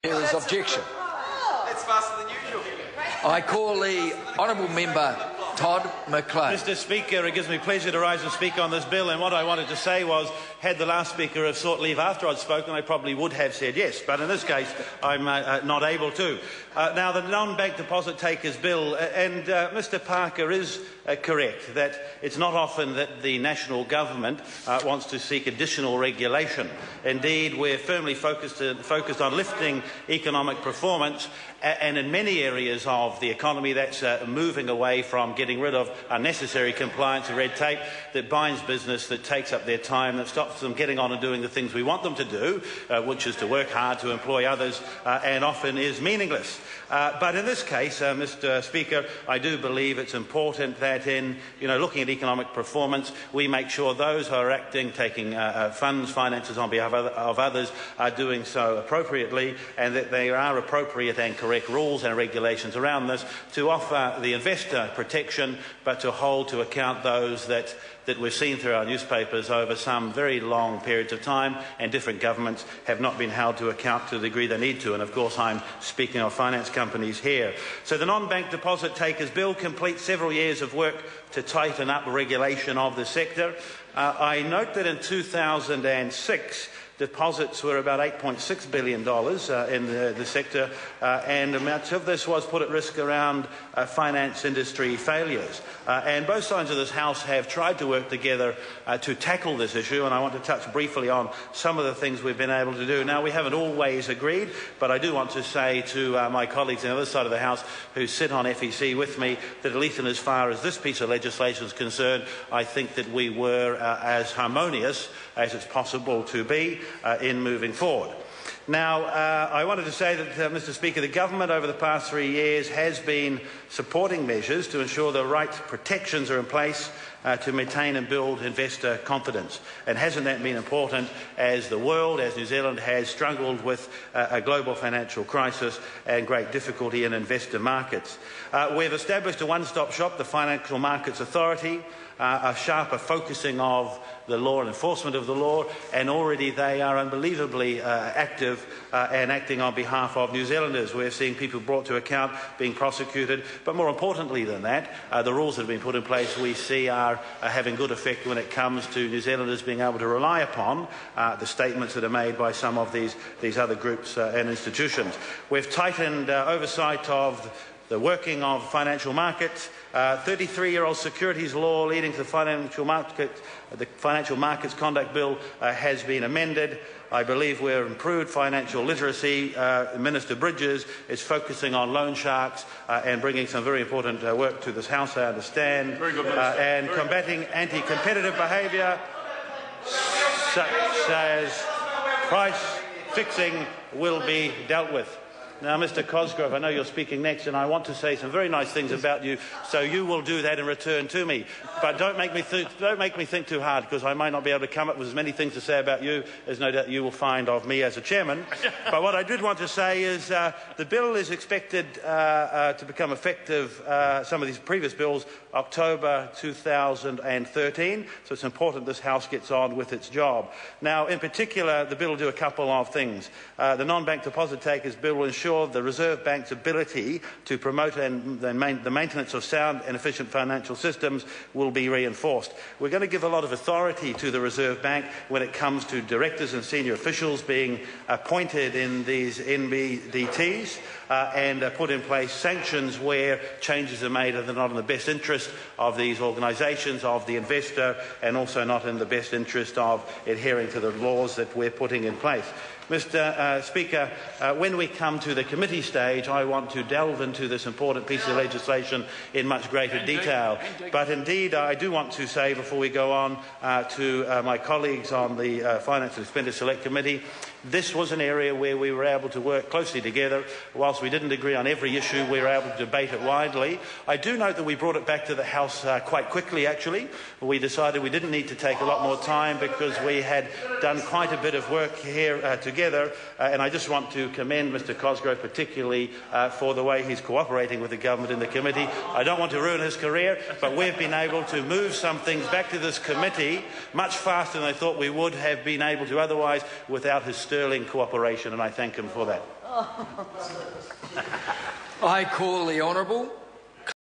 There is objection. It's faster than usual. I call the honourable member Todd McLean. Mr Speaker, it gives me pleasure to rise and speak on this bill, and what I wanted to say was, had the last speaker have sought leave after I'd spoken, I probably would have said yes, but in this case I'm not able to. Now, the non-bank deposit takers bill, and Mr Parker is correct that it's not often that the national government wants to seek additional regulation. Indeed, we're firmly focused on lifting economic performance, and in many areas of the economy that's moving away from getting rid of unnecessary compliance and red tape that binds business, that takes up their time, that stops them getting on and doing the things we want them to do, which is to work hard, to employ others, and often is meaningless. But in this case, Mr Speaker, I do believe it's important that in looking at economic performance, we make sure those who are acting, taking finances on behalf of others, are doing so appropriately, and that there are appropriate and correct rules and regulations around this to offer the investor protection, but to hold to account those that we've seen through our newspapers over some very long periods of time, and different governments have not been held to account to the degree they need to, and of course I'm speaking of finance companies here. So the non-bank deposit takers bill completes several years of work to tighten up regulation of the sector. I note that in 2006 deposits were about $8.6 billion in the sector, and much of this was put at risk around finance industry failures. And both sides of this House have tried to work together to tackle this issue, and I want to touch briefly on some of the things we've been able to do. Now, we haven't always agreed, but I do want to say to my colleagues on the other side of the House who sit on FEC with me that at least in as far as this piece of legislation is concerned, I think that we were as harmonious as it's possible to be in moving forward. Now, I wanted to say that, Mr Speaker, the government over the past 3 years has been supporting measures to ensure the right protections are in place to maintain and build investor confidence. And hasn't that been important as the world, as New Zealand has struggled with a global financial crisis and great difficulty in investor markets? We've established a one-stop shop, the Financial Markets Authority, a sharper focusing of the law and enforcement of the law, and already they are unbelievably active and acting on behalf of New Zealanders. We're seeing people brought to account, being prosecuted, but more importantly than that, the rules that have been put in place we see are having good effect when it comes to New Zealanders being able to rely upon the statements that are made by some of these other groups and institutions. We've tightened oversight of the working of financial markets. 33-year-old securities law leading to the Financial Markets Conduct Bill has been amended. I believe we're improved financial literacy. Minister Bridges is focusing on loan sharks and bringing some very important work to this House, I understand. Very good, and combating anti-competitive behaviour such as price fixing will be dealt with. Now, Mr Cosgrove, I know you're speaking next, and I want to say some very nice things about you, so you will do that in return to me. But don't make me think too hard, because I might not be able to come up with as many things to say about you as no doubt you will find of me as a chairman. But what I did want to say is the bill is expected to become effective, some of these previous bills, October 2013, so it's important this House gets on with its job. Now, in particular, the bill will do a couple of things. The non-bank deposit takers bill will ensure the Reserve Bank's ability to promote the maintenance of sound and efficient financial systems will be reinforced. We're going to give a lot of authority to the Reserve Bank when it comes to directors and senior officials being appointed in these NBDTs and put in place sanctions where changes are made that are not in the best interest of these organisations, of the investor, and also not in the best interest of adhering to the laws that we're putting in place. Mr Speaker, when we come to the committee stage, I want to delve into this important piece of legislation in much greater detail. But indeed, I do want to say, before we go on to my colleagues on the Finance and Expenditure Select Committee, this was an area where we were able to work closely together. Whilst we didn't agree on every issue, we were able to debate it widely. I do note that we brought it back to the House quite quickly, actually. We decided we didn't need to take a lot more time because we had done quite a bit of work here together, and I just want to commend Mr Cosgrove particularly for the way he's cooperating with the government in the committee. I don't want to ruin his career, but we've been able to move some things back to this committee much faster than I thought we would have been able to otherwise without his sterling cooperation, and I thank him for that. I call the Honourable